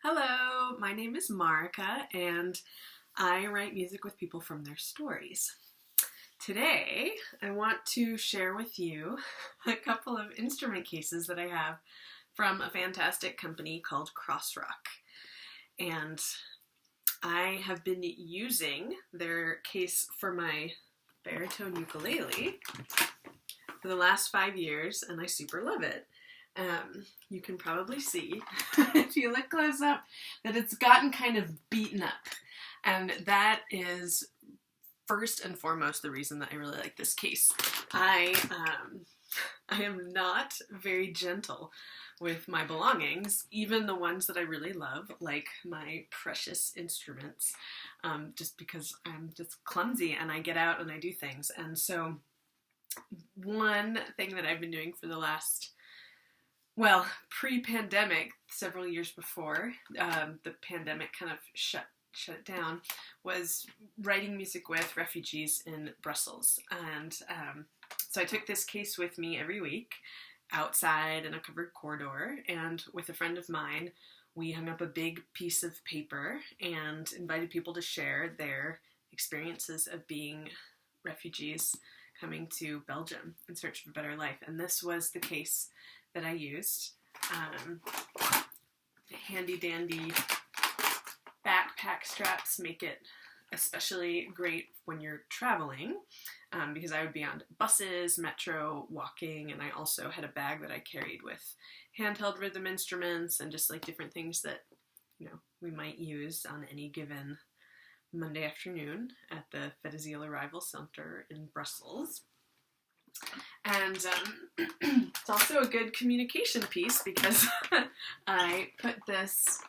Hello, my name is Marika, and I write music with people from their stories. Today, I want to share with you a couple of instrument cases that I have from a fantastic company called Crossrock. And I have been using their case for my baritone ukulele for the last 5 years, and I super love it. You can probably see, if you look close up, that it's gotten kind of beaten up. And that is first and foremost the reason that I really like this case. I am not very gentle with my belongings, even the ones that I really love, like my precious instruments, just because I'm just clumsy and I get out and I do things. And so one thing that I've been doing for the last pre-pandemic, several years before the pandemic kind of shut it down, was writing music with refugees in Brussels. And so I took this case with me every week outside in a covered corridor, and with a friend of mine, we hung up a big piece of paper and invited people to share their experiences of being refugees coming to Belgium in search of a better life. And this was the case that I used. Handy dandy backpack straps make it especially great when you're traveling, because I would be on buses, metro, walking, and I also had a bag that I carried with handheld rhythm instruments and just like different things that, we might use on any given Monday afternoon at the Fiberglass Arrival Center in Brussels. And it's also a good communication piece because I put this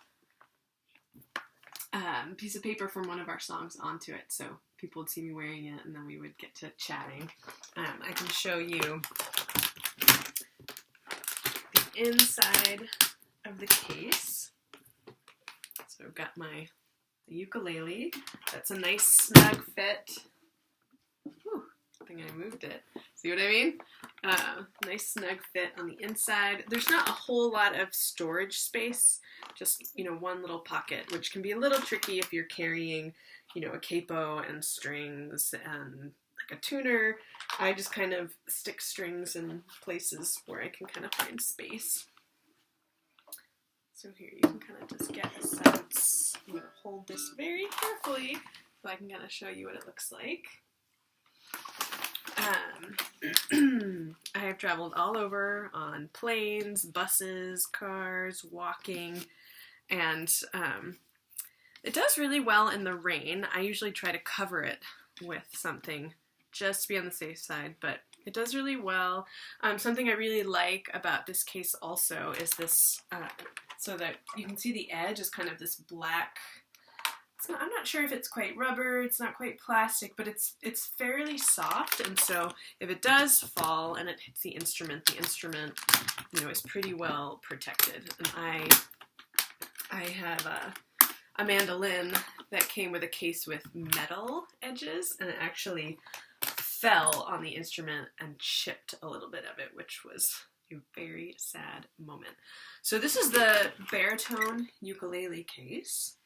piece of paper from one of our songs onto it, so people would see me wearing it and then we would get to chatting. I can show you the inside of the case. So I've got the ukulele. That's a nice snug fit. Whew, I think I moved it. See what I mean? Nice snug fit on the inside. There's not a whole lot of storage space, just, one little pocket, which can be a little tricky if you're carrying, a capo and strings and like a tuner. I just kind of stick strings in places where I can kind of find space. So here you can kind of just get a sense. I'm going to hold this very carefully so I can kind of show you what it looks like. I have traveled all over on planes, buses, cars, walking, and it does really well in the rain. I usually try to cover it with something just to be on the safe side, but it does really well. Something I really like about this case also is this, so that you can see the edge is kind of this black. I'm not sure if it's quite rubber, it's not quite plastic, but it's fairly soft, and so if it does fall and it hits the instrument, is pretty well protected. And I have a mandolin that came with a case with metal edges, and it actually fell on the instrument and chipped a little bit of it, which was a very sad moment. So this is the baritone ukulele case.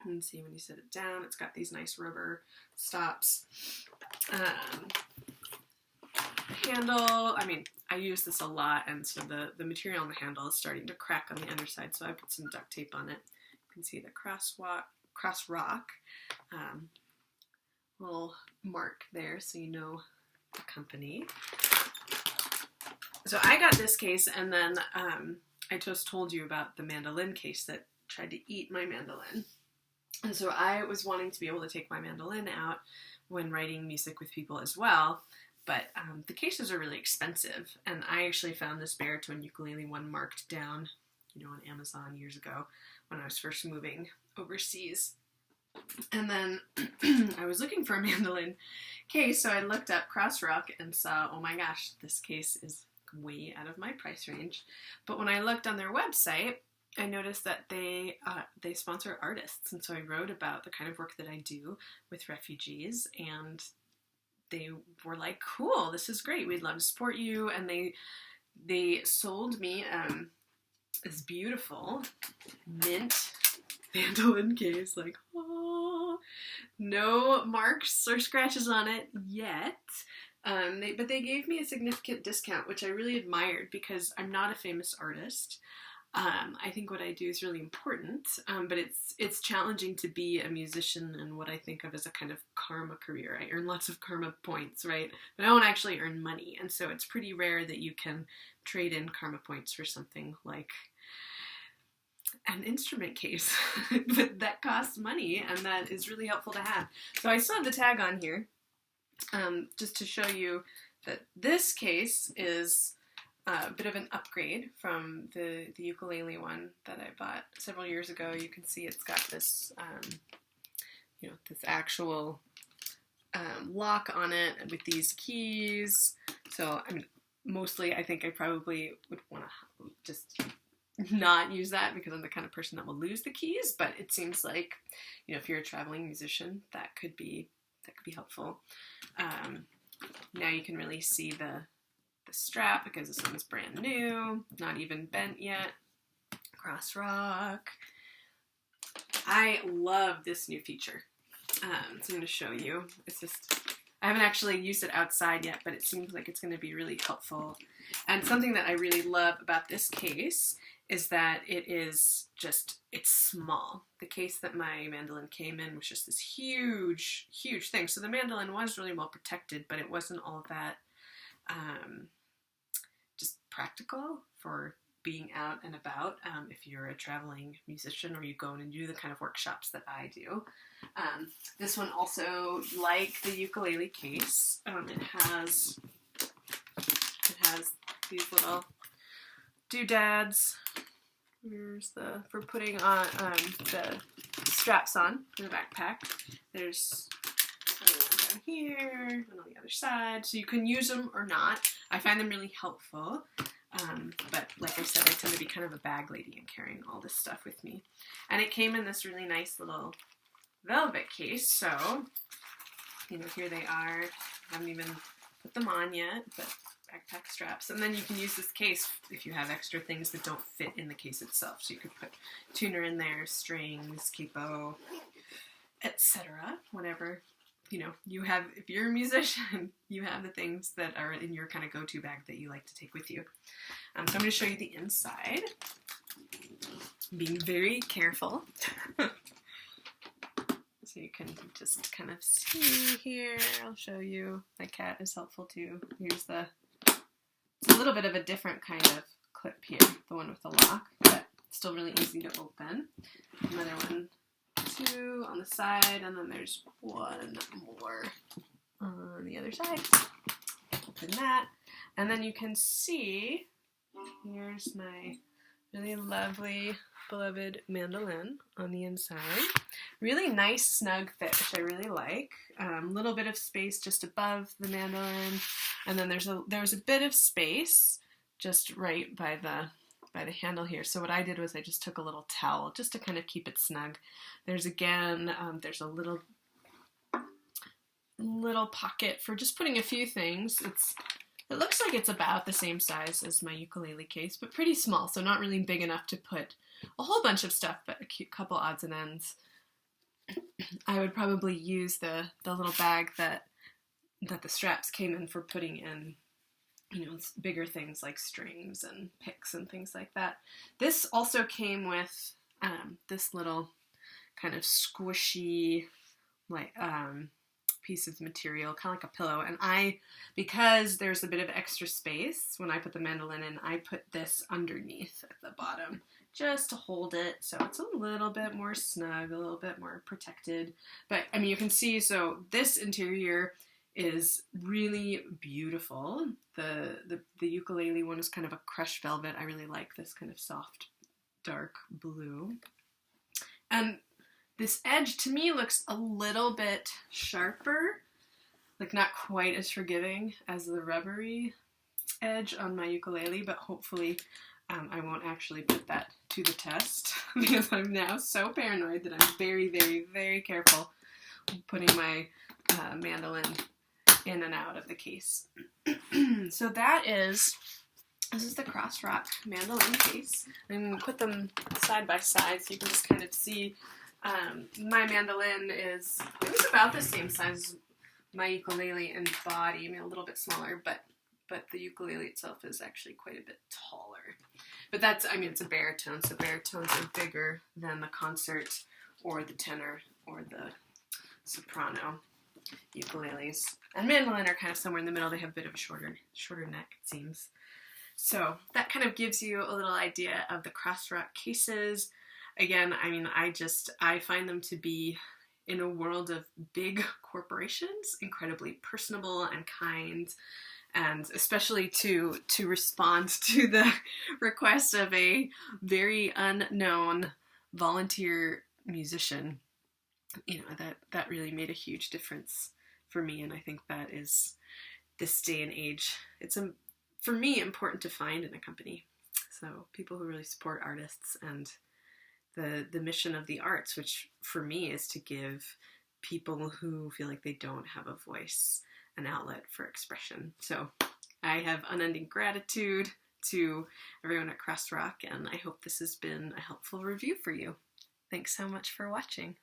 You can see when you set it down, it's got these nice rubber stops. Handle, I use this a lot, and so the material on the handle is starting to crack on the underside, so I put some duct tape on it. You can see the Crossrock little mark there, so you know the company. So I got this case, and then I just told you about the mandolin case that tried to eat my mandolin. And so I was wanting to be able to take my mandolin out when writing music with people as well, but the cases are really expensive, and I actually found this baritone ukulele one marked down, on Amazon years ago when I was first moving overseas. And then I was looking for a mandolin case, so I looked up Crossrock and saw, oh my gosh, this case is way out of my price range. But when I looked on their website, I noticed that they sponsor artists, and so I wrote about the kind of work that I do with refugees, and they were like, cool, this is great, we'd love to support you, and they sold me this beautiful mint mandolin case. Like, oh, no marks or scratches on it yet. But they gave me a significant discount, which I really admired because I'm not a famous artist. I think what I do is really important, but it's challenging to be a musician in what I think of as a kind of karma career. I earn lots of karma points, right? But I don't actually earn money, and so it's pretty rare that you can trade in karma points for something like an instrument case. But that costs money, and that is really helpful to have. So I still have the tag on here, just to show you that this case is a bit of an upgrade from the ukulele one that I bought several years ago. You can see it's got this, this actual lock on it with these keys. So, I mean, mostly I think I probably would want to just not use that because I'm the kind of person that will lose the keys, but it seems like, if you're a traveling musician, that could be helpful. Now you can really see the strap because this one's brand new, not even bent yet. Crossrock. I love this new feature. So I'm going to show you. I haven't actually used it outside yet, but it seems like it's going to be really helpful. And something that I really love about this case is that it's small. The case that my mandolin came in was just this huge, huge thing. So the mandolin was really well protected, but it wasn't all that just practical for being out and about if you're a traveling musician or you go in and do the kind of workshops that I do. This one also, like the ukulele case, it has these little doodads. Here's for putting on the straps on for the backpack. There's one down here and on the other side, so you can use them or not. I find them really helpful. But like I said, I tend to be kind of a bag lady and carrying all this stuff with me. And it came in this really nice little velvet case, so, here they are. I haven't even put them on yet, but backpack straps. And then you can use this case if you have extra things that don't fit in the case itself. So you could put tuner in there, strings, capo, etc. Whatever. You have, if you're a musician, you have the things that are in your kind of go-to bag that you like to take with you. So I'm going to show you the inside. Being very careful. So you can just kind of see here. I'll show you. My cat is helpful too. Here's it's a little bit of a different kind of clip here. The one with the lock, but still really easy to open. Another one, two on the side, and then there's one more on the other side. Open that, and then you can see, here's my really lovely, beloved mandolin on the inside. Really nice, snug fit, which I really like. Little bit of space just above the mandolin, and then there was a bit of space just right by the handle here. So what I did was I just took a little towel just to kind of keep it snug. There's there's a little pocket for just putting a few things. It looks like it's about the same size as my ukulele case, but pretty small, so not really big enough to put a whole bunch of stuff, but a couple odds and ends. I would probably use the little bag that the straps came in for putting in, bigger things like strings and picks and things like that. This also came with this little kind of squishy, piece of material, kind of like a pillow. And because there's a bit of extra space when I put the mandolin in, I put this underneath at the bottom just to hold it, so it's a little bit more snug, a little bit more protected. But I mean, you can see, so this interior is really beautiful. The ukulele one is kind of a crushed velvet. I really like this kind of soft, dark blue. And this edge to me looks a little bit sharper, like not quite as forgiving as the rubbery edge on my ukulele, but hopefully I won't actually put that to the test because I'm now so paranoid that I'm very, very, very careful putting my mandolin in and out of the case. So that is This is the Crossrock Mandolin case. I'm going to put them side by side so you can just kind of see. My mandolin it was about the same size as my ukulele in body, I mean a little bit smaller, but the ukulele itself is actually quite a bit taller. But that's, I mean, it's a baritone, so baritones are bigger than the concert or the tenor or the soprano ukuleles. And mandolin are kind of somewhere in the middle. They have a bit of a shorter neck, it seems. So that kind of gives you a little idea of the Crossrock cases. Again, I mean, I find them to be, in a world of big corporations, incredibly personable and kind, and especially to respond to the request of a very unknown volunteer musician. You know, that really made a huge difference for me, and I think that is, this day and age, it's for me important to find in a company. So people who really support artists and the mission of the arts, which for me is to give people who feel like they don't have a voice an outlet for expression. So I have unending gratitude to everyone at Crossrock, and I hope this has been a helpful review for you. Thanks so much for watching.